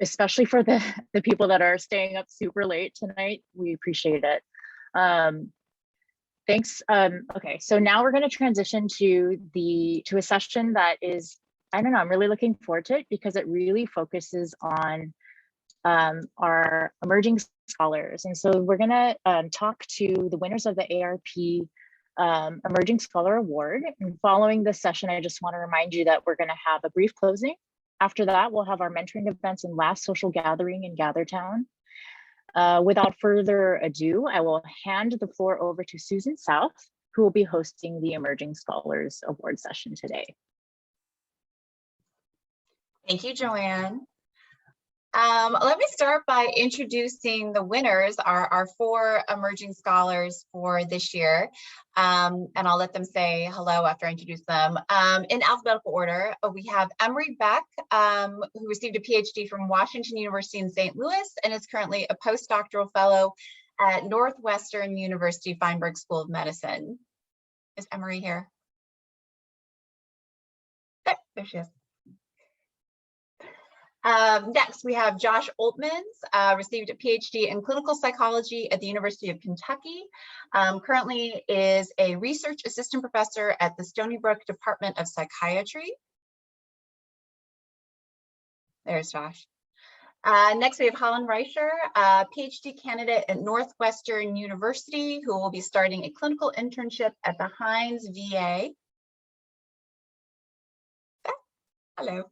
especially for the people that are staying up super late tonight. We appreciate it. Thanks. Okay, so now we're going to transition to a session that is, I don't know, I'm really looking forward to it because it really focuses on our emerging scholars. And so we're going to talk to the winners of the ARP Emerging Scholar Award. And following this session, I just want to remind you that we're going to have a brief closing. After that, we'll have our mentoring events and last social gathering in GatherTown. Without further ado, I will hand the floor over to Susan South, who will be hosting the Emerging Scholars Award session today. Thank you, Joanne. Let me start by introducing the winners, our 4 emerging scholars for this year. And I'll let them say hello after I introduce them. In alphabetical order, we have Emery Beck, who received a PhD from Washington University in St. Louis and is currently a postdoctoral fellow at Northwestern University Feinberg School of Medicine. Is Emery here? There she is. Next, we have Josh Oltmans, received a PhD in clinical psychology at the University of Kentucky. Currently is a research assistant professor at the Stony Brook Department of Psychiatry. There's Josh. Next, we have Holland Reicher, a PhD candidate at Northwestern University, who will be starting a clinical internship at the Hines VA. Hello.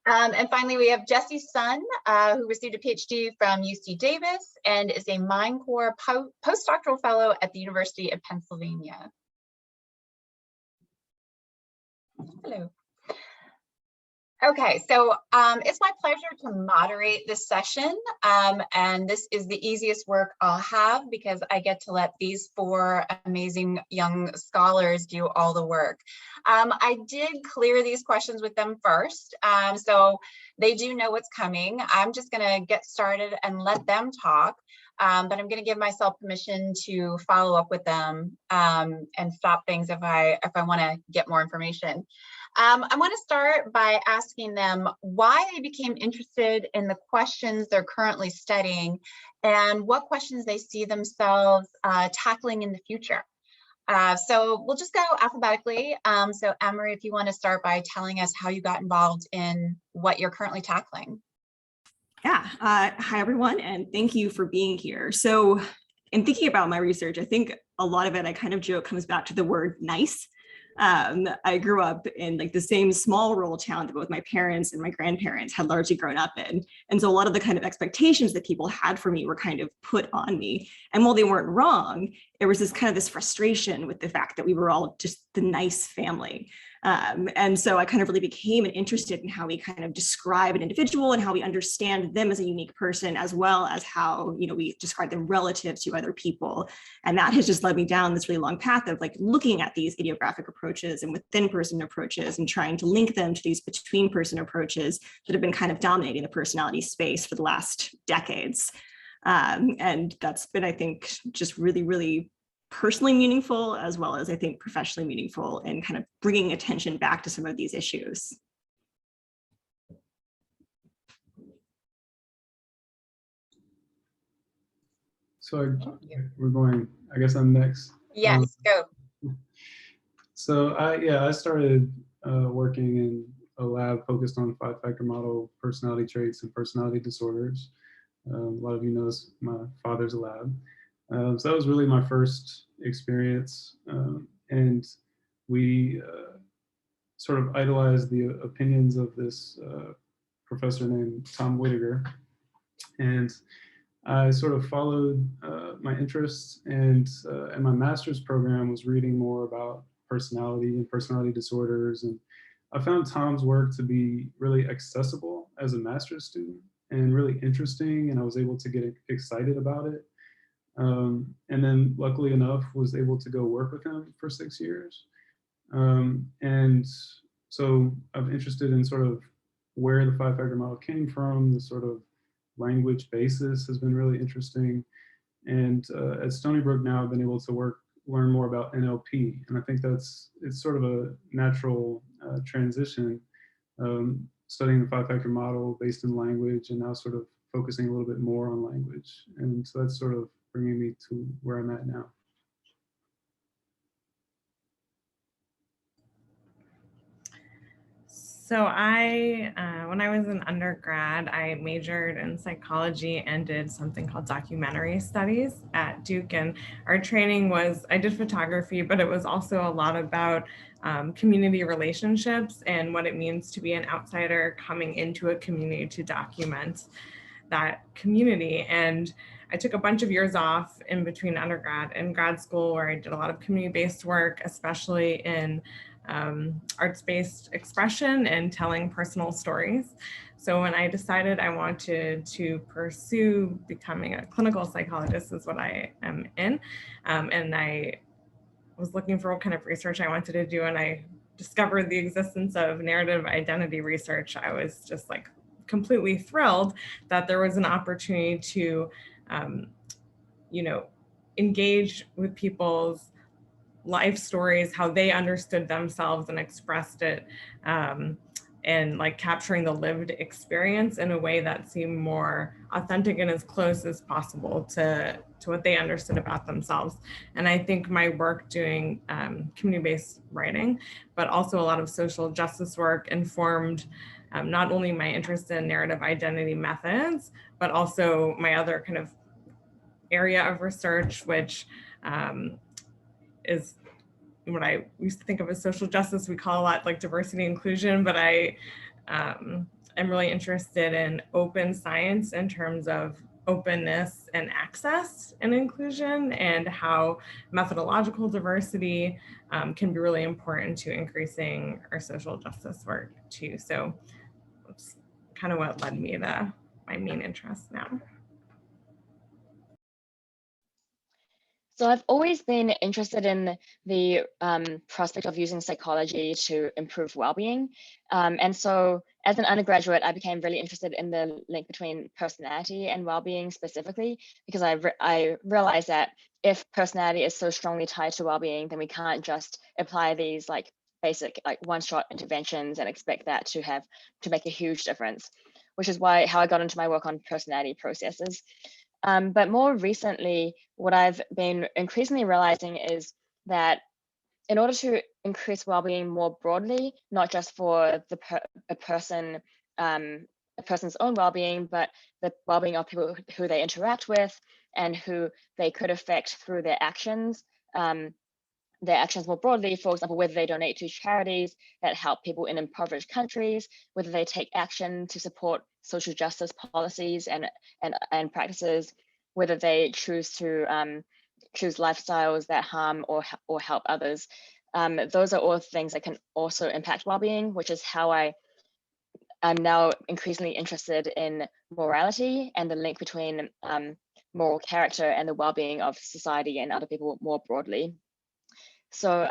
And finally, we have Jesse Sun, who received a PhD from UC Davis and is a Mine Corps postdoctoral fellow at the University of Pennsylvania. Hello. Okay, so it's my pleasure to moderate this session, and this is the easiest work I'll have because I get to let these 4 amazing young scholars do all the work. I did clear these questions with them first, so they do know what's coming. I'm just going to get started and let them talk, but I'm going to give myself permission to follow up with them and stop things if I want to get more information. I want to start by asking them why they became interested in the questions they're currently studying and what questions they see themselves tackling in the future. So we'll just go alphabetically. So Emery, if you want to start by telling us how you got involved in what you're currently tackling. Yeah, hi everyone, and thank you for being here. So in thinking about my research, I think a lot of it, I kind of joke, comes back to the word nice. I grew up in like the same small rural town that both my parents and my grandparents had largely grown up in. And so a lot of the kind of expectations that people had for me were kind of put on me. And while they weren't wrong, there was this kind of this frustration with the fact that we were all just the nice family. And so I kind of really became interested in how we kind of describe an individual and how we understand them as a unique person, as well as how, you know, we describe them relative to other people. And that has just led me down this really long path of like looking at these idiographic approaches and within person approaches and trying to link them to these between person approaches that have been kind of dominating the personality space for the last decades. And that's been, I think, just really, really personally meaningful, as well as I think professionally meaningful, in kind of bringing attention back to some of these issues. So we're going, I guess I'm next. Yes, go. So I started working in a lab focused on 5-factor model personality traits and personality disorders. A lot of you know my father's a lab. So that was really my first experience, and we sort of idolized the opinions of this professor named Tom Whittaker, and I sort of followed my interests, and my master's program was reading more about personality and personality disorders, and I found Tom's work to be really accessible as a master's student and really interesting, and I was able to get excited about it. And then luckily enough was able to go work with him for 6 years. And so I'm interested in sort of where the 5-factor model came from. The sort of language basis has been really interesting. And at Stony Brook now I've been able to learn more about NLP. And I think it's sort of a natural transition. studying the five-factor model based in language, and now sort of focusing a little bit more on language. And so that's sort of bringing me to where I'm at now. So when I was an undergrad, I majored in psychology and did something called documentary studies at Duke. And our training was, I did photography, but it was also a lot about community relationships and what it means to be an outsider coming into a community to document that community. And I took a bunch of years off in between undergrad and grad school where I did a lot of community-based work, especially in arts-based expression and telling personal stories. So when I decided I wanted to pursue becoming a clinical psychologist, is what I am in, and I was looking for what kind of research I wanted to do, and I discovered the existence of narrative identity research. I was just like completely thrilled that there was an opportunity to, engage with people's life stories, how they understood themselves and expressed it, and like capturing the lived experience in a way that seemed more authentic and as close as possible to what they understood about themselves. And I think my work doing community-based writing, but also a lot of social justice work informed not only my interest in narrative identity methods, but also my other kind of area of research, which is what I used to think of as social justice. We call a lot like diversity and inclusion, but I am really interested in open science in terms of openness and access and inclusion, and how methodological diversity can be really important to increasing our social justice work too. So that's kind of what led me to my main interest now. So I've always been interested in the prospect of using psychology to improve well-being. And so as an undergraduate, I became really interested in the link between personality and well-being specifically, because I realized that if personality is so strongly tied to well-being, then we can't just apply these like basic like one-shot interventions and expect that to make a huge difference, which is how I got into my work on personality processes. But more recently, what I've been increasingly realizing is that in order to increase well-being more broadly, not just for a person's own well-being, but the well-being of people who they interact with and who they could affect through their actions more broadly. For example, whether they donate to charities that help people in impoverished countries, whether they take action to support social justice policies and practices, whether they choose lifestyles that harm or help others. Those are all things that can also impact well-being, which is how I'm now increasingly interested in morality and the link between moral character and the well-being of society and other people more broadly. So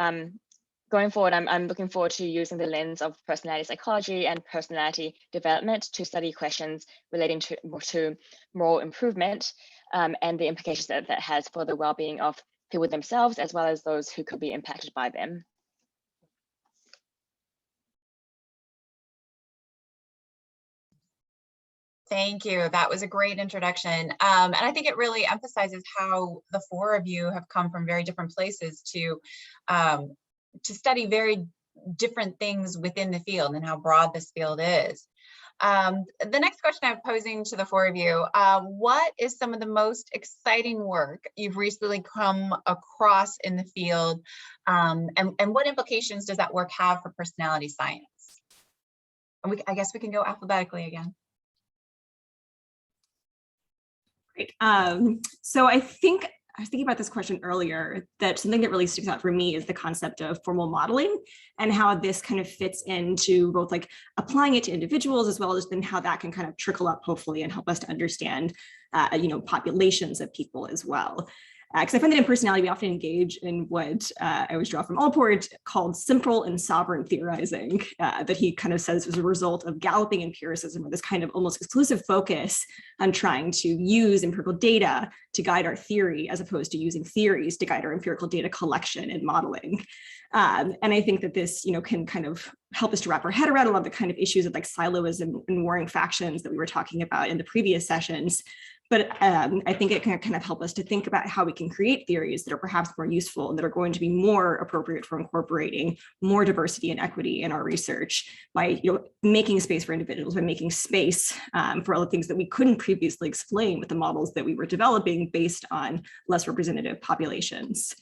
going forward, I'm looking forward to using the lens of personality psychology and personality development to study questions relating to moral improvement and the implications that has for the well-being of people themselves, as well as those who could be impacted by them. Thank you. That was a great introduction. And I think it really emphasizes how the four of you have come from very different places to study very different things within the field and how broad this field is. The next question I'm posing to the four of you, what is some of the most exciting work you've recently come across in the field, and what implications does that work have for personality science? And I guess we can go alphabetically again. Great. So I was thinking about this question earlier, that something that really sticks out for me is the concept of formal modeling and how this kind of fits into both like applying it to individuals, as well as then how that can kind of trickle up hopefully and help us to understand, populations of people as well. Because I find that in personality, we often engage in what I always draw from Allport called simple and sovereign theorizing, that he kind of says was a result of galloping empiricism, or this kind of almost exclusive focus on trying to use empirical data to guide our theory, as opposed to using theories to guide our empirical data collection and modeling. And I think that this, can kind of help us to wrap our head around a lot of the kind of issues of like siloism and warring factions that we were talking about in the previous sessions. But I think it can kind of help us to think about how we can create theories that are perhaps more useful and that are going to be more appropriate for incorporating more diversity and equity in our research by making space for individuals, by making space for other things that we couldn't previously explain with the models that we were developing based on less representative populations.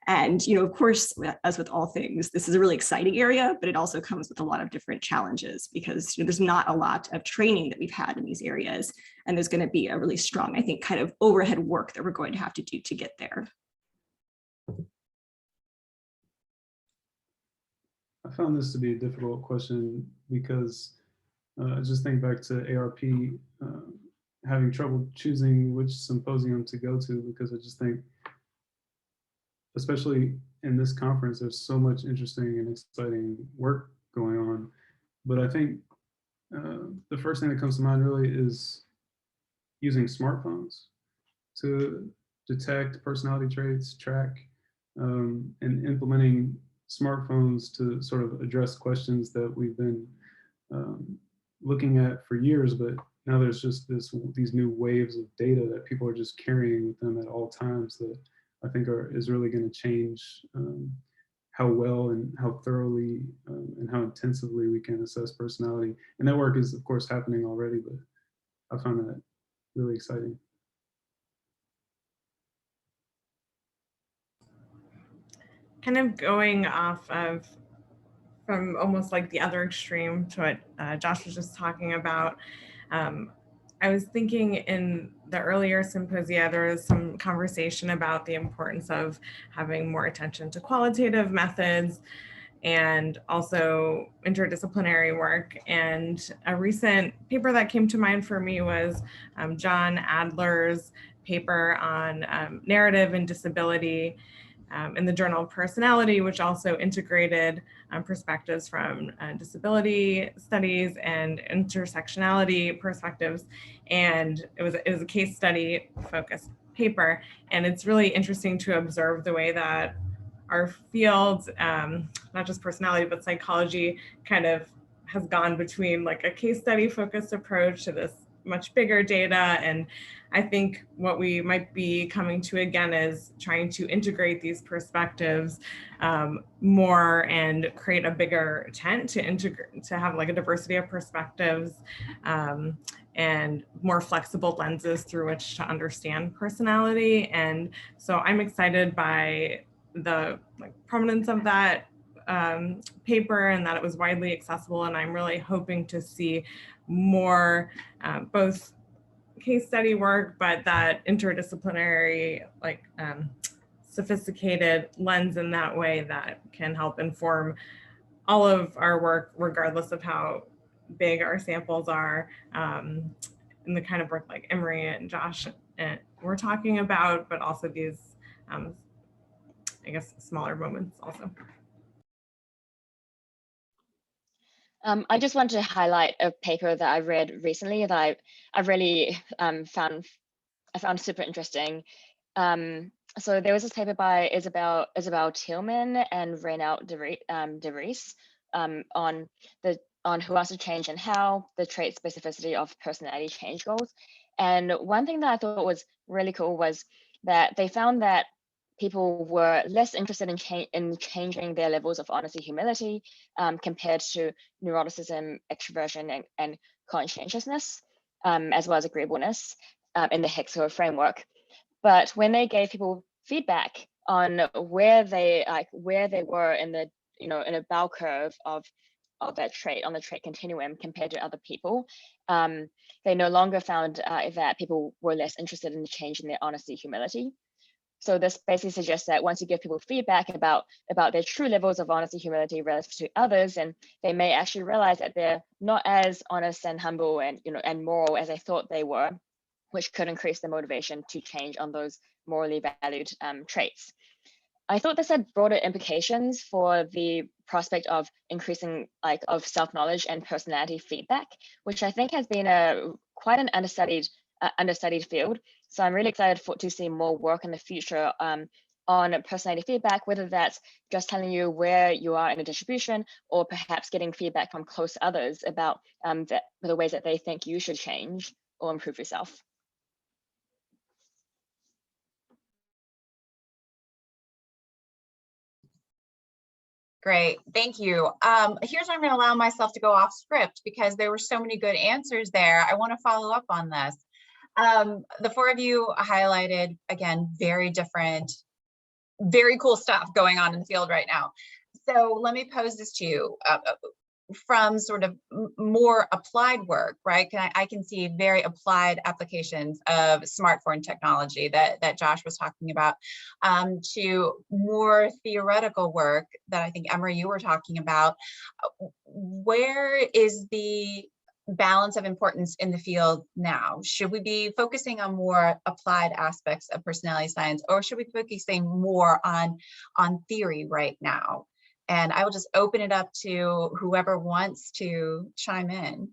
And, of course, as with all things, this is a really exciting area, but it also comes with a lot of different challenges because there's not a lot of training that we've had in these areas. And there's going to be a really strong, I think, kind of overhead work that we're going to have to do to get there. I found this to be a difficult question because I just think back to ARP, having trouble choosing which symposium to go to because I just think, especially in this conference, there's so much interesting and exciting work going on. But I think the first thing that comes to mind really is using smartphones to detect personality traits, track, and implementing smartphones to sort of address questions that we've been looking at for years, but now there's just these new waves of data that people are just carrying with them at all times that I think is really going to change how well and how thoroughly and how intensively we can assess personality. And that work is, of course, happening already, but I found that really exciting. Kind of going off of from almost like the other extreme to what Josh was just talking about. I was thinking in the earlier symposia, there was some conversation about the importance of having more attention to qualitative methods and also interdisciplinary work. And a recent paper that came to mind for me was John Adler's paper on narrative and disability in the Journal of Personality, which also integrated perspectives from disability studies and intersectionality perspectives. And it was a case study focused paper. And it's really interesting to observe the way that our field, not just personality, but psychology kind of has gone between like a case study focused approach to this much bigger data. And I think what we might be coming to again is trying to integrate these perspectives more and create a bigger tent to have like a diversity of perspectives and more flexible lenses through which to understand personality. And so I'm excited by the prominence of that paper and that it was widely accessible. And I'm really hoping to see more both case study work, but that interdisciplinary, sophisticated lens in that way that can help inform all of our work, regardless of how big our samples are, and the kind of work like Emery and Josh and we're talking about, but also these, I guess, smaller moments also. I just want to highlight a paper that I read recently that I really found super interesting. So there was this paper by Isabel Tillman and Reinout de Vries on who has to change and how, the trait specificity of personality change goals. And one thing that I thought was really cool was that they found that people were less interested in changing their levels of honesty, humility, compared to neuroticism, extroversion, and conscientiousness, as well as agreeableness in the HEXO framework. But when they gave people feedback on where they were in the, in a bell curve of that trait, on the trait continuum compared to other people, they no longer found that people were less interested in changing their honesty, humility. So this basically suggests that once you give people feedback about their true levels of honesty, humility relative to others, and they may actually realize that they're not as honest and humble and and moral as they thought they were. which could increase the motivation to change on those morally valued traits. I thought this had broader implications for the prospect of increasing of self-knowledge and personality feedback, which I think has been quite an understudied field. So I'm really excited to see more work in the future on personality feedback, whether that's just telling you where you are in a distribution, or perhaps getting feedback from close others about the ways that they think you should change or improve yourself. Great, thank you. Here's where I'm going to allow myself to go off script because there were so many good answers there. I want to follow up on this. The four of you highlighted, again, very different, very cool stuff going on in the field right now. So let me pose this to you. From sort of more applied work, right? I can see very applied applications of smartphone technology that Josh was talking about, to more theoretical work that I think, Emery, you were talking about. Where is the balance of importance in the field now? Should we be focusing on more applied aspects of personality science, or should we be focusing more on theory right now? And I will just open it up to whoever wants to chime in.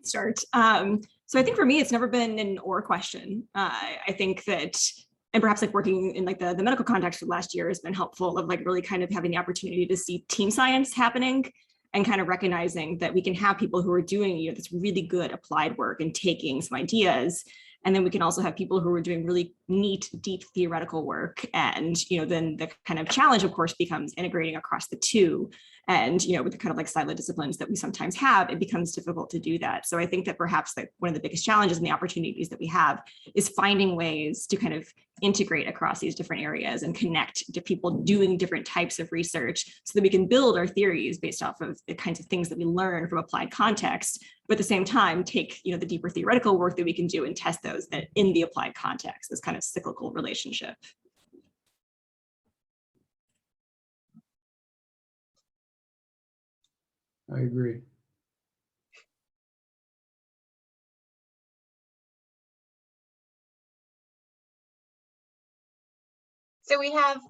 Start. So I think for me, it's never been an or question. I think that, and perhaps like working in like the medical context for the last year has been helpful of like really kind of having the opportunity to see team science happening and kind of recognizing that we can have people who are doing, you know, this really good applied work and taking some ideas. And then we can also have people who are doing really neat, deep theoretical work. And, you know, then the kind of challenge, of course, becomes integrating across the two. And, you know, with the kind of like siloed disciplines that we sometimes have, it becomes difficult to do that. So I think that perhaps like one of the biggest challenges and the opportunities that we have is finding ways to kind of integrate across these different areas and connect to people doing different types of research so that we can build our theories based off of the kinds of things that we learn from applied context, but at the same time take, you know, the deeper theoretical work that we can do and test those that in the applied context, this kind of cyclical relationship. I agree. So we have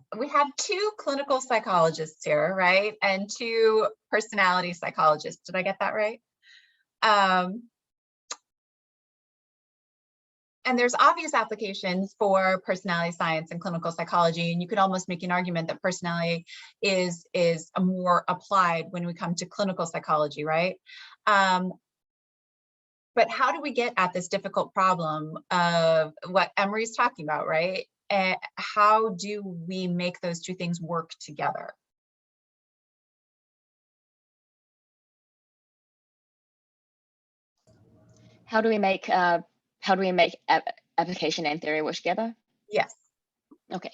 two clinical psychologists here, right? And two personality psychologists. Did I get that right? And there's obvious applications for personality science and clinical psychology, and you could almost make an argument that personality is a more applied when we come to clinical psychology, right? But how do we get at this difficult problem of what Emery's talking about, right? And how do we make those two things work together? How do we make application and theory work together? Yes. Okay.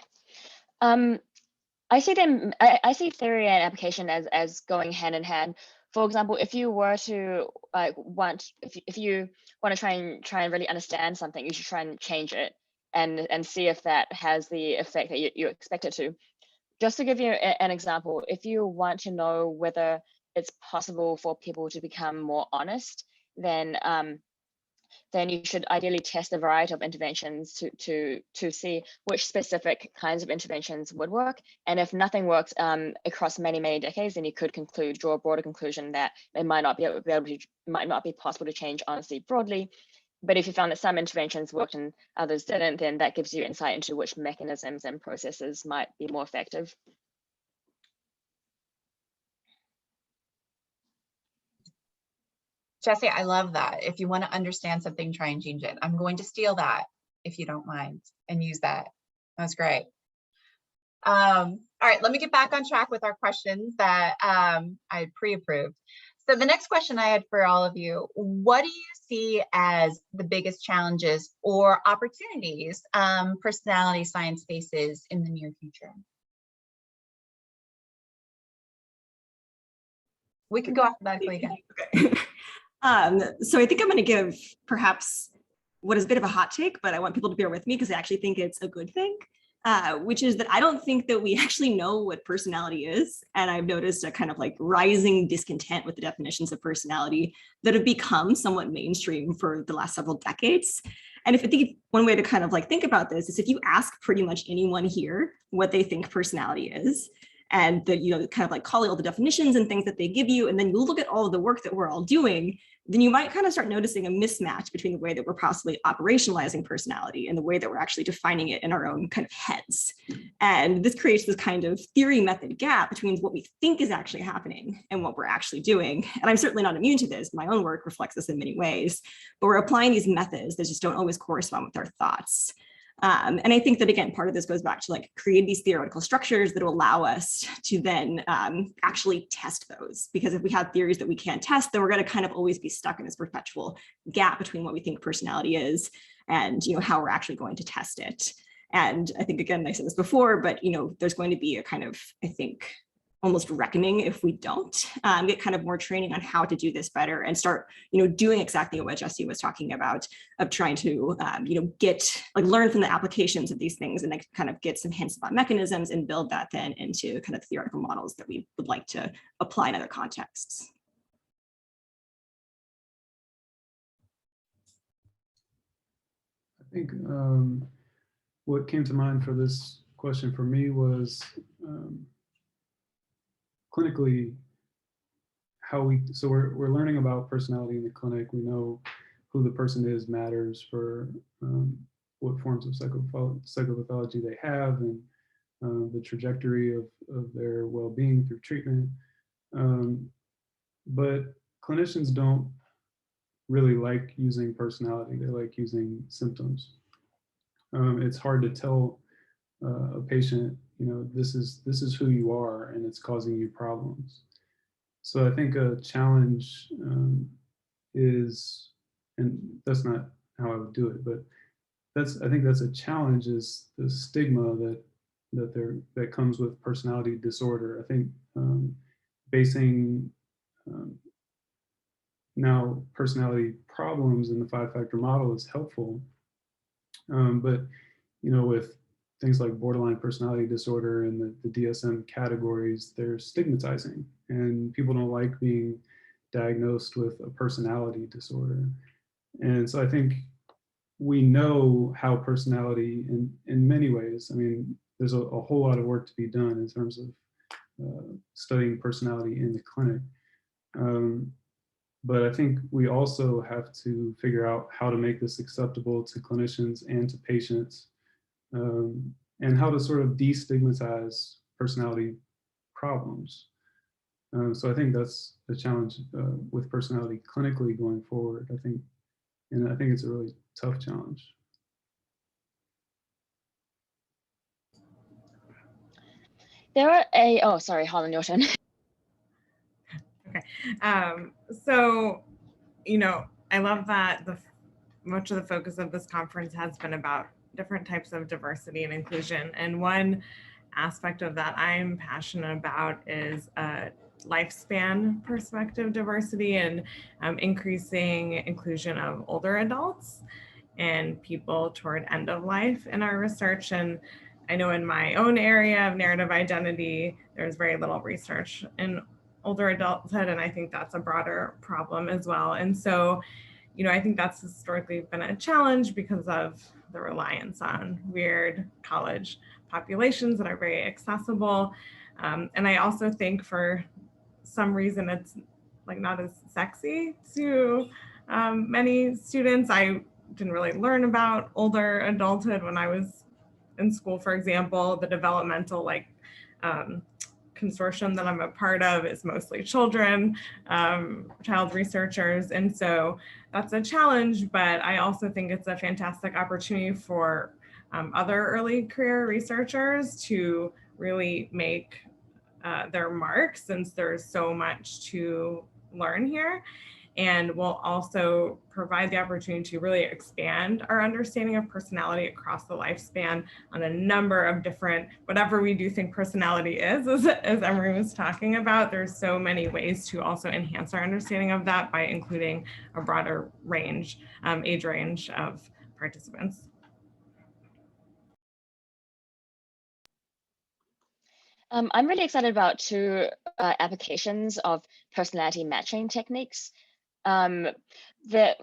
I see them. I see theory and application as going hand in hand. For example, if you were to if you want to try and really understand something, you should try and change it and see if that has the effect that you expect it to. Just to give you an example, if you want to know whether it's possible for people to become more honest, then you should ideally test a variety of interventions to see which specific kinds of interventions would work. And if nothing works across many decades, then you could draw a broader conclusion that it might not be possible to change honesty broadly. But if you found that some interventions worked and others didn't, then that gives you insight into which mechanisms and processes might be more effective. Jesse, I love that. If you want to understand something, try and change it. I'm going to steal that, if you don't mind, and use that. That's great. All right, let me get back on track with our questions that I pre-approved. So the next question I had for all of you, what do you see as the biggest challenges or opportunities personality science faces in the near future? We can go alphabetically again. Okay. So I think I'm going to give perhaps what is a bit of a hot take, but I want people to bear with me because I actually think it's a good thing. which is that I don't think that we actually know what personality is. And I've noticed a kind of like rising discontent with the definitions of personality that have become somewhat mainstream for the last several decades. And if I think one way to kind of like think about this is if you ask pretty much anyone here what they think personality is, and the, you know, kind of like call all the definitions and things that they give you, and then you look at all of the work that we're all doing, then you might kind of start noticing a mismatch between the way that we're possibly operationalizing personality and the way that we're actually defining it in our own kind of heads. And this creates this kind of theory method gap between what we think is actually happening and what we're actually doing. And I'm certainly not immune to this. My own work reflects this in many ways, but we're applying these methods that just don't always correspond with our thoughts. And I think that, again, part of this goes back to like create these theoretical structures that will allow us to then actually test those. Because if we have theories that we can't test, then we're going to kind of always be stuck in this perpetual gap between what we think personality is and, you know, how we're actually going to test it. And I think, again, I said this before, but, you know, there's going to be a kind of, I think, almost reckoning if we don't get kind of more training on how to do this better and start, you know, doing exactly what Jesse was talking about, of trying to, you know, get like learn from the applications of these things and like kind of get some hints about mechanisms and build that then into kind of theoretical models that we would like to apply in other contexts. I think what came to mind for this question for me was clinically, so we're learning about personality in the clinic. We know who the person is matters for what forms of psychopathology they have and the trajectory of their well-being through treatment. But clinicians don't really like using personality. They like using symptoms. It's hard to tell a patient, you know, this is who you are and it's causing you problems. So I think a challenge is, and that's not how I would do it, but I think that's a challenge, is the stigma that comes with personality disorder. I think basing now personality problems in the 5-factor model is helpful, but you know, with things like borderline personality disorder and the DSM categories, they're stigmatizing, and people don't like being diagnosed with a personality disorder. And so I think we know how personality in many ways, I mean, there's a whole lot of work to be done in terms of studying personality in the clinic. But I think we also have to figure out how to make this acceptable to clinicians and to patients, and how to sort of destigmatize personality problems. So I think that's the challenge with personality clinically going forward. I think it's a really tough challenge. There are oh, sorry, Holland, your turn. Okay. So, you know, I love that much of the focus of this conference has been about different types of diversity and inclusion. And one aspect of that I'm passionate about is lifespan perspective diversity and increasing inclusion of older adults and people toward end of life in our research. And I know in my own area of narrative identity, there's very little research in older adulthood, and I think that's a broader problem as well. And so, you know, I think that's historically been a challenge because of the reliance on weird college populations that are very accessible. And I also think for some reason it's like not as sexy to many students. I didn't really learn about older adulthood when I was in school. For example, the developmental consortium that I'm a part of is mostly children, child researchers. And so that's a challenge, but I also think it's a fantastic opportunity for other early career researchers to really make their mark, since there's so much to learn here. And will also provide the opportunity to really expand our understanding of personality across the lifespan on a number of different, whatever we do think personality is, as Emery was talking about. There's so many ways to also enhance our understanding of that by including a broader range, age range of participants. I'm really excited about two applications of personality matching techniques. This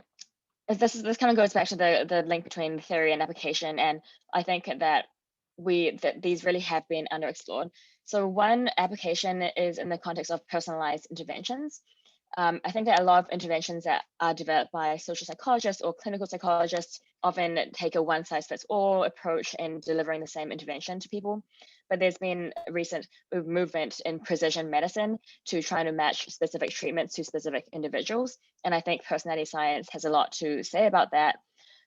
kind of goes back to the link between theory and application, and I think that these really have been underexplored. So one application is in the context of personalized interventions. I think that a lot of interventions that are developed by social psychologists or clinical psychologists often take a one-size-fits-all approach in delivering the same intervention to people. But there's been a recent movement in precision medicine to try to match specific treatments to specific individuals. And I think personality science has a lot to say about that.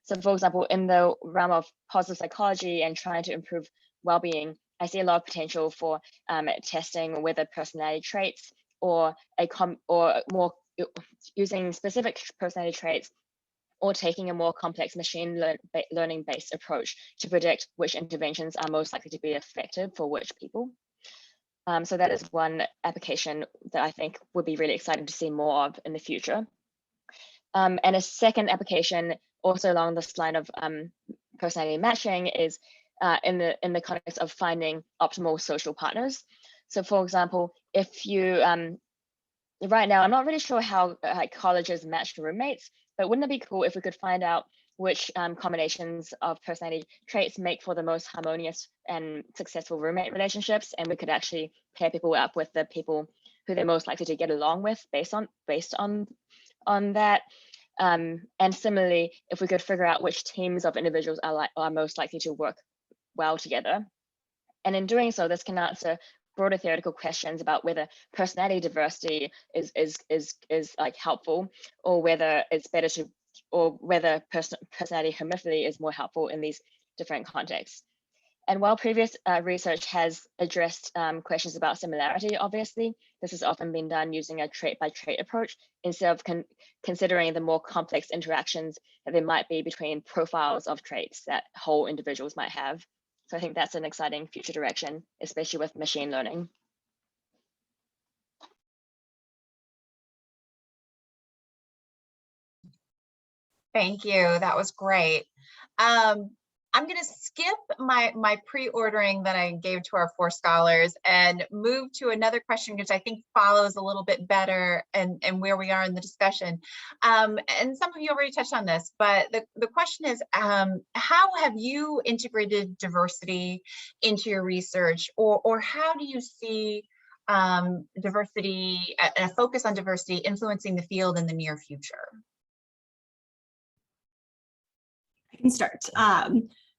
So for example, in the realm of positive psychology and trying to improve well-being, I see a lot of potential for testing whether personality traits or more using specific personality traits or taking a more complex machine learning based approach to predict which interventions are most likely to be effective for which people. So that is one application that I think would be really exciting to see more of in the future. And a second application also along this line of personality matching is in the context of finding optimal social partners. So for example, if you, right now, I'm not really sure how colleges match roommates, but wouldn't it be cool if we could find out which combinations of personality traits make for the most harmonious and successful roommate relationships, and we could actually pair people up with the people who they're most likely to get along with based on that. And similarly, if we could figure out which teams of individuals are most likely to work well together. And in doing so, this can answer broader theoretical questions about whether personality diversity is like helpful, or whether it's better to, or whether personality homophily is more helpful in these different contexts. And while previous research has addressed questions about similarity, obviously, this has often been done using a trait-by-trait approach instead of considering the more complex interactions that there might be between profiles of traits that whole individuals might have. So I think that's an exciting future direction, especially with machine learning. Thank you. That was great. I'm going to skip my pre-ordering that I gave to our 4 scholars and move to another question, which I think follows a little bit better and where we are in the discussion. And some of you already touched on this, but the question is, how have you integrated diversity into your research, or how do you see diversity, a focus on diversity influencing the field in the near future? I can start.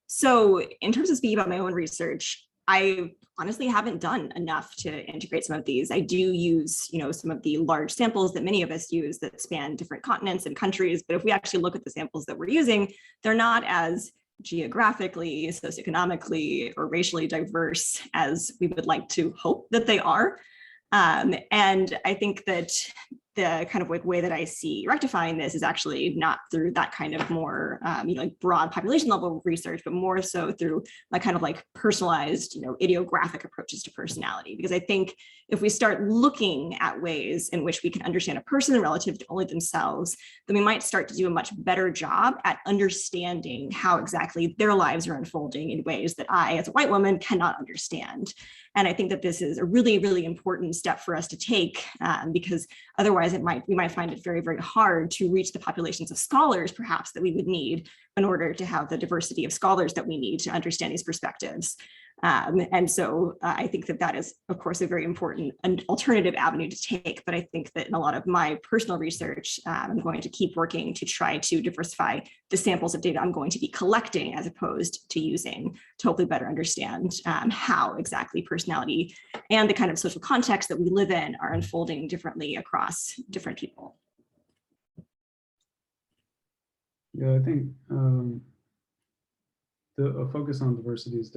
So in terms of speaking about my own research, I honestly haven't done enough to integrate some of these. I do use, some of the large samples that many of us use that span different continents and countries. But if we actually look at the samples that we're using, they're not as geographically, socioeconomically, or racially diverse as we would like to hope that they are. And I think that the kind of way that I see rectifying this is actually not through that kind of more, like broad population level research, but more so through like kind of like personalized, idiographic approaches to personality. Because I think if we start looking at ways in which we can understand a person relative to only themselves, then we might start to do a much better job at understanding how exactly their lives are unfolding in ways that I, as a white woman, cannot understand. And I think that this is a really, really important step for us to take, because otherwise we might find it very, very hard to reach the populations of scholars, perhaps, that we would need in order to have the diversity of scholars that we need to understand these perspectives. And so I think that is, of course, a very important and alternative avenue to take. But I think that in a lot of my personal research, I'm going to keep working to try to diversify the samples of data I'm going to be collecting as opposed to using to hopefully better understand how exactly personality and the kind of social context that we live in are unfolding differently across different people. Yeah, I think a focus on diversity is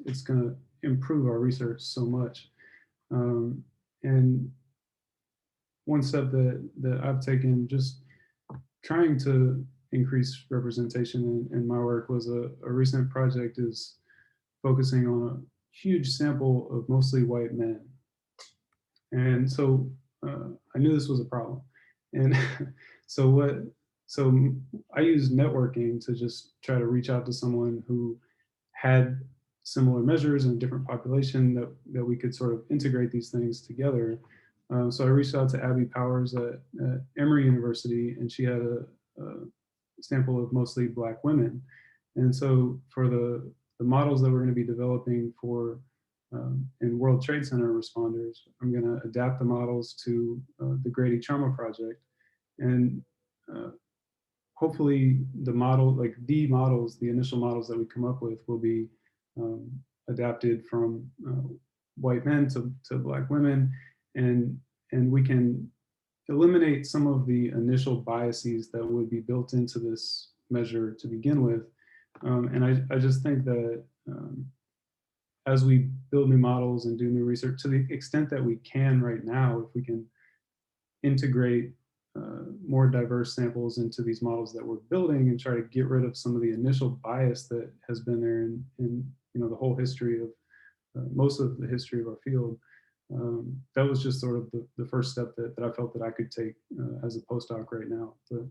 it's going to improve our research so much. And one step that I've taken, just trying to increase representation in my work, was a recent project is focusing on a huge sample of mostly white men. And so I knew this was a problem. And so I used networking to just try to reach out to someone who had similar measures in a different population that we could sort of integrate these things together. So I reached out to Abby Powers at Emory University, and she had a sample of mostly Black women. And so for the models that we're going to be developing for in World Trade Center responders, I'm going to adapt the models to the Grady Trauma Project. And hopefully the initial models that we come up with will be adapted from white men to Black women, and we can eliminate some of the initial biases that would be built into this measure to begin with. And I just think that as we build new models and do new research, to the extent that we can right now, if we can integrate more diverse samples into these models that we're building and try to get rid of some of the initial bias that has been there in the whole history of most of the history of our field. That was just sort of the first step that I felt that I could take as a postdoc right now. But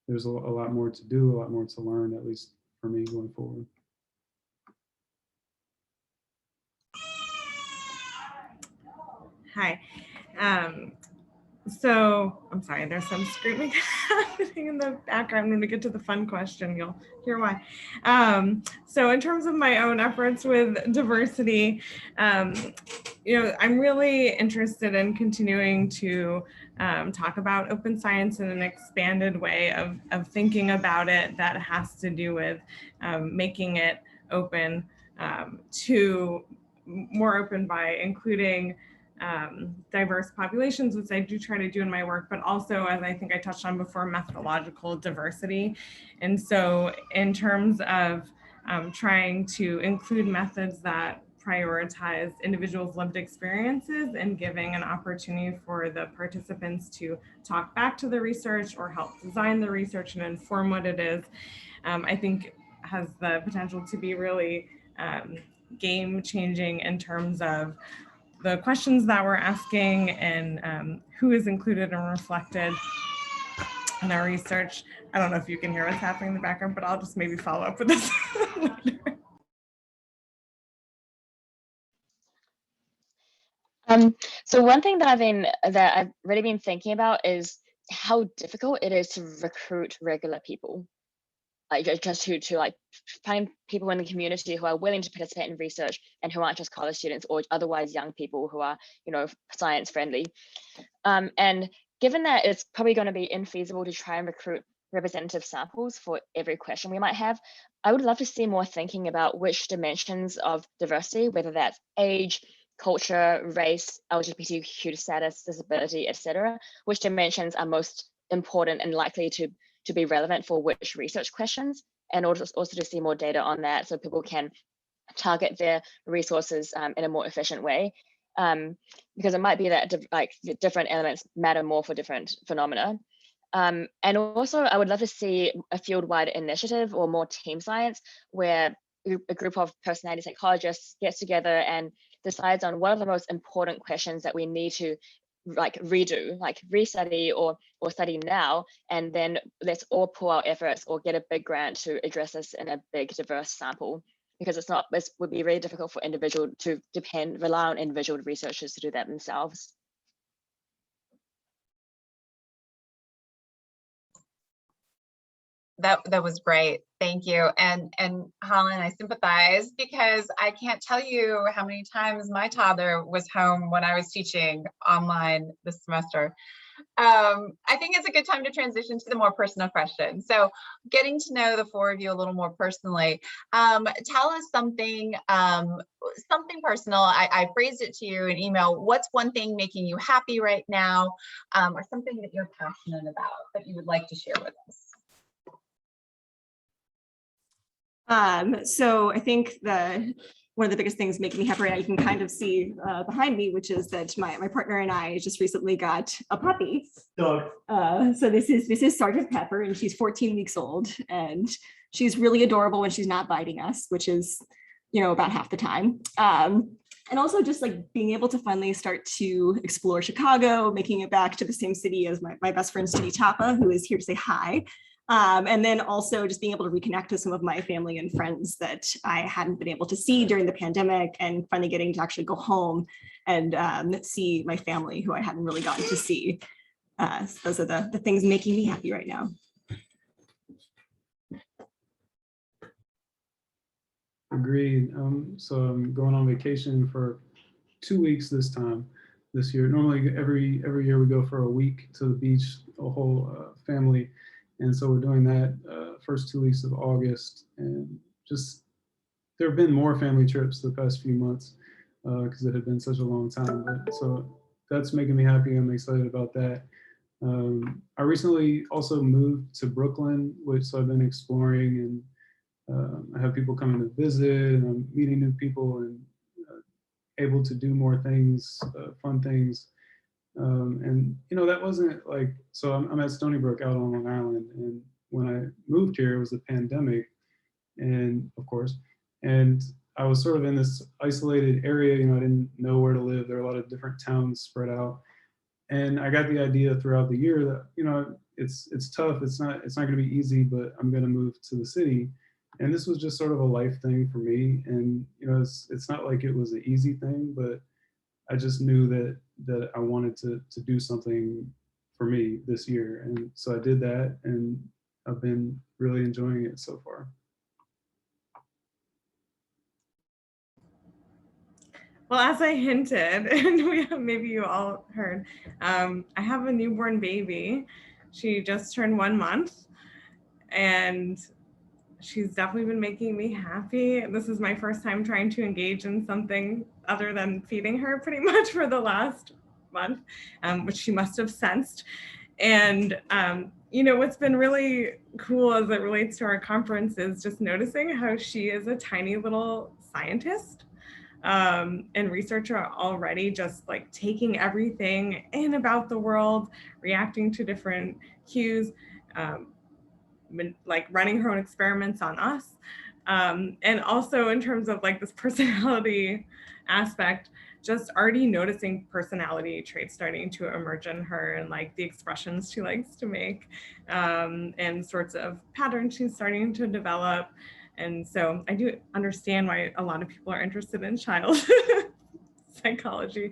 there's a lot more to do, a lot more to learn, at least for me going forward. Hi. So I'm sorry, there's some screaming happening in the background. When we get to the fun question, you'll hear why. So in terms of my own efforts with diversity, I'm really interested in continuing to talk about open science in an expanded way of thinking about it that has to do with making it open to more open by including diverse populations, which I do try to do in my work, but also, as I think I touched on before, methodological diversity. And so in terms of trying to include methods that prioritize individuals' lived experiences and giving an opportunity for the participants to talk back to the research or help design the research and inform what it is, I think has the potential to be really game changing in terms of the questions that we're asking and who is included and reflected in our research. I don't know if you can hear what's happening in the background, but I'll just maybe follow up with this later. So one thing that I've really been thinking about is how difficult it is to recruit regular people. Like just to like find people in the community who are willing to participate in research and who aren't just college students or otherwise young people who are, science friendly. And given that it's probably going to be infeasible to try and recruit representative samples for every question we might have, I would love to see more thinking about which dimensions of diversity, whether that's age, culture, race, LGBTQ status, disability, etc., which dimensions are most important and likely to be relevant for which research questions, and also to see more data on that so people can target their resources in a more efficient way. Because it might be that different elements matter more for different phenomena. And also I would love to see a field-wide initiative or more team science where a group of personality psychologists gets together and decides on what are the most important questions that we need to redo, restudy or study now, and then let's all pull our efforts or get a big grant to address this in a big diverse sample, because it would be really difficult for individual to rely on individual researchers to do that themselves. That was great. Thank you. And Holland, I sympathize because I can't tell you how many times my toddler was home when I was teaching online this semester. I think it's a good time to transition to the more personal question. So getting to know the four of you a little more personally, tell us something personal. I phrased it to you in email. What's one thing making you happy right now, or something that you're passionate about that you would like to share with us? So I think one of the biggest things making me happy right now, you can kind of see behind me, which is that my partner and I just recently got a puppy. So this is Sergeant Pepper, and she's 14 weeks old, and she's really adorable when she's not biting us, which is, about half the time. And also just being able to finally start to explore Chicago, making it back to the same city as my best friend, Cindy Tapa, who is here to say hi. And then also just being able to reconnect with some of my family and friends that I hadn't been able to see during the pandemic, and finally getting to actually go home and see my family who I hadn't really gotten to see. So those are the things making me happy right now. Agreed. So I'm going on vacation for 2 weeks this year. Normally every year we go for a week to the beach, a whole family. And so we're doing that first 2 weeks of August. And just, there have been more family trips the past few months because it had been such a long time. But, so that's making me happy. I'm excited about that. I recently also moved to Brooklyn, so I've been exploring, and I have people coming to visit, and I'm meeting new people and able to do more things, fun things. And that wasn't like, so I'm at Stony Brook out on Long Island, and when I moved here, it was the pandemic, and of course, and I was sort of in this isolated area. I didn't know where to live. There are a lot of different towns spread out, and I got the idea throughout the year that it's tough. It's not going to be easy, but I'm going to move to the city. And this was just sort of a life thing for me. And it's not like it was an easy thing, but I just knew that I wanted to do something for me this year. And so I did that, and I've been really enjoying it so far. Well, as I hinted, and maybe you all heard, I have a newborn baby. She just turned 1 month, and she's definitely been making me happy. This is my first time trying to engage in something other than feeding her pretty much for the last month, which she must have sensed. And what's been really cool as it relates to our conference is just noticing how she is a tiny little scientist and researcher already, just like taking everything in about the world, reacting to different cues, like running her own experiments on us. And also in terms of like this personality aspect, just already noticing personality traits starting to emerge in her, and like the expressions she likes to make, and sorts of patterns she's starting to develop. And so I do understand why a lot of people are interested in child psychology,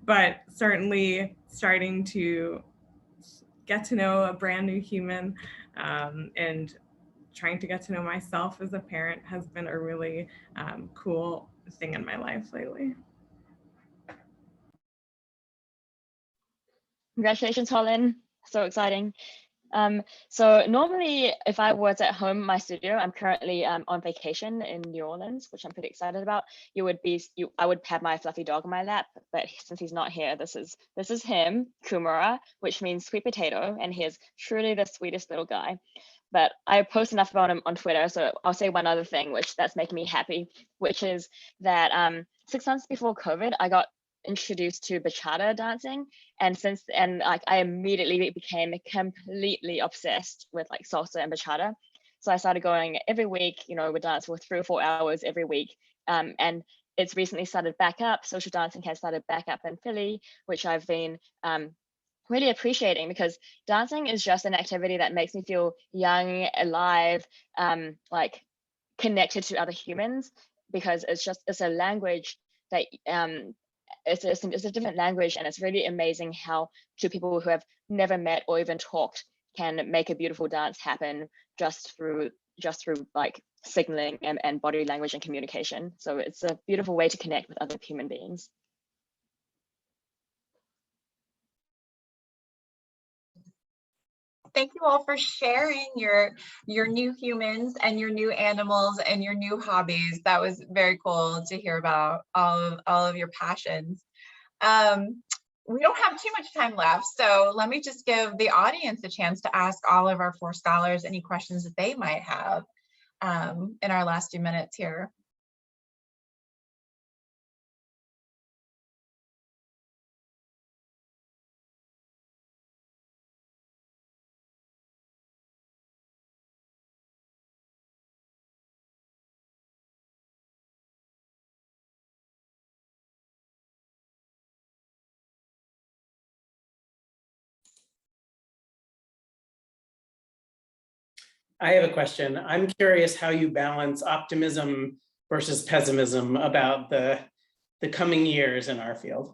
but certainly starting to get to know a brand new human, and trying to get to know myself as a parent has been a really cool thing in my life lately. Congratulations, Holland. So exciting. So normally if I was at home in my studio, I'm currently on vacation in New Orleans, which I'm pretty excited about. I would have my fluffy dog on my lap, but since he's not here, this is him, Kumara, which means sweet potato, and he is truly the sweetest little guy. But I post enough about him on Twitter, so I'll say one other thing that's making me happy, which is that 6 months before COVID, I got introduced to bachata dancing, and like I immediately became completely obsessed with like salsa and bachata. So I started going every week, would dance for 3 or 4 hours every week, and it's recently started back up. Social dancing has started back up in Philly, which I've been really appreciating, because dancing is just an activity that makes me feel young, alive, like connected to other humans, because it's a language that it's a different language, and it's really amazing how two people who have never met or even talked can make a beautiful dance happen just through like signaling and body language and communication. So it's a beautiful way to connect with other human beings. Thank you all for sharing your new humans and your new animals and your new hobbies. That was very cool to hear about all of your passions. We don't have too much time left, so let me just give the audience a chance to ask all of our 4 scholars any questions that they might have in our last few minutes here. I have a question. I'm curious how you balance optimism versus pessimism about the coming years in our field.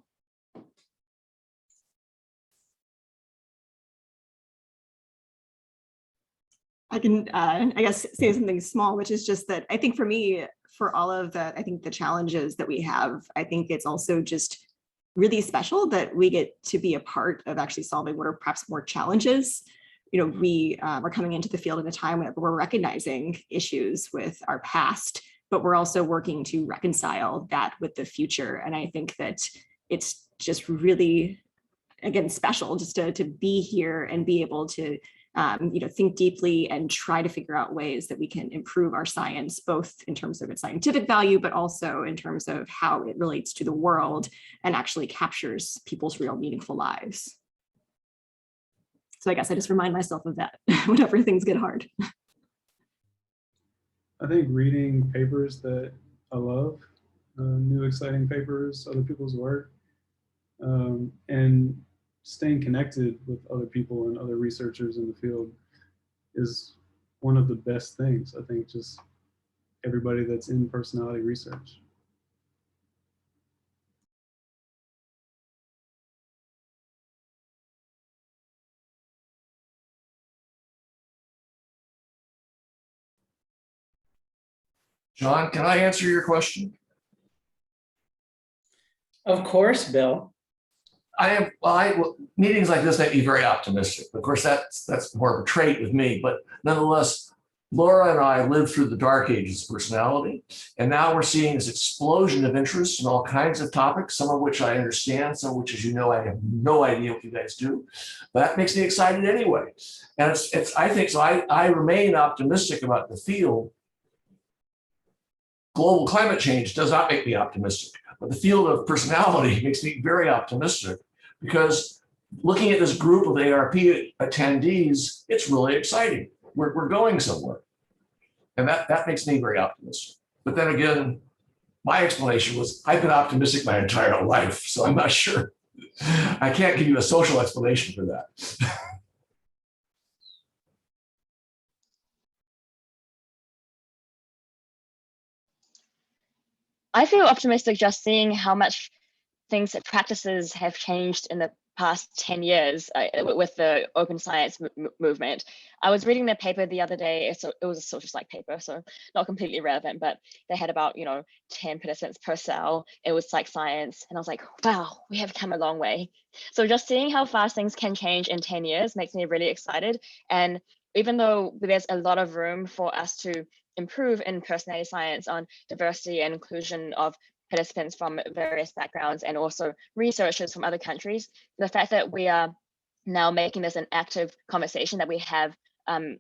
I can, I guess, say something small, which is just that I think for me, for all of the, I think the challenges that we have, I think it's also just really special that we get to be a part of actually solving what are perhaps more challenges. You know, we are coming into the field at a time where we're recognizing issues with our past, but we're also working to reconcile that with the future. And I think that it's just really, again, special just to be here and be able to think deeply and try to figure out ways that we can improve our science, both in terms of its scientific value, but also in terms of how it relates to the world and actually captures people's real meaningful lives. So I guess I just remind myself of that whenever things get hard. I think reading papers that I love, new exciting papers, other people's work, and staying connected with other people and other researchers in the field is one of the best things. I think just everybody that's in personality research. John, can I answer your question? Of course, Bill. Meetings like this make me very optimistic. Of course, that's more of a trait with me, but nonetheless, Laura and I lived through the dark ages of personality, and now we're seeing this explosion of interest in all kinds of topics, some of which I understand, some of which, as you know, I have no idea what you guys do, but that makes me excited anyway. And I think so. I remain optimistic about the field. Global climate change does not make me optimistic, but the field of personality makes me very optimistic, because looking at this group of ARP attendees, it's really exciting. We're going somewhere. And that makes me very optimistic. But then again, my explanation was I've been optimistic my entire life, so I'm not sure. I can't give you a social explanation for that. I feel optimistic just seeing how much practices have changed in the past 10 years with the open science movement. I was reading their paper the other day. So it was a social psych paper, so not completely relevant, but they had about 10 participants per cell. It was psych science, and I was like, wow, we have come a long way. So just seeing how fast things can change in 10 years makes me really excited. And even though there's a lot of room for us to improve in personality science on diversity and inclusion of participants from various backgrounds and also researchers from other countries, the fact that we are now making this an active conversation, that we have an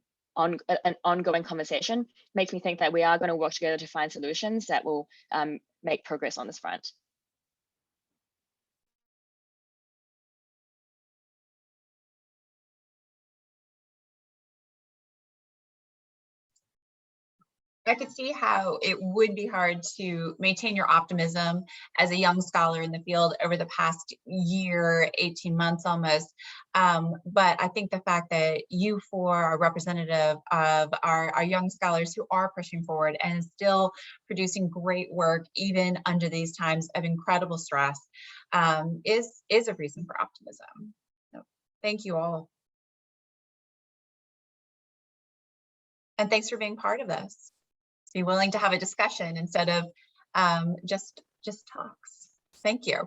ongoing conversation, makes me think that we are going to work together to find solutions that will make progress on this front. I could see how it would be hard to maintain your optimism as a young scholar in the field over the past year, 18 months almost. But I think the fact that you four are representative of our young scholars who are pushing forward and still producing great work, even under these times of incredible stress, is a reason for optimism. So thank you all. And thanks for being part of this. Be willing to have a discussion instead of just talks. Thank you.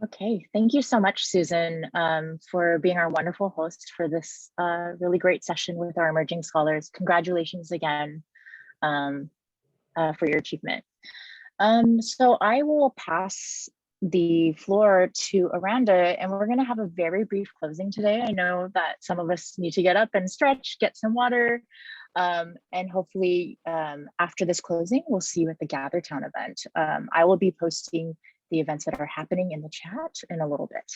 Okay, thank you so much, Susan, for being our wonderful host for this really great session with our emerging scholars. Congratulations again for your achievement. So I will pass the floor to Aranda, and we're going to have a very brief closing today. I know that some of us need to get up and stretch, get some water, and hopefully after this closing, we'll see you at the GatherTown event. I will be posting the events that are happening in the chat in a little bit.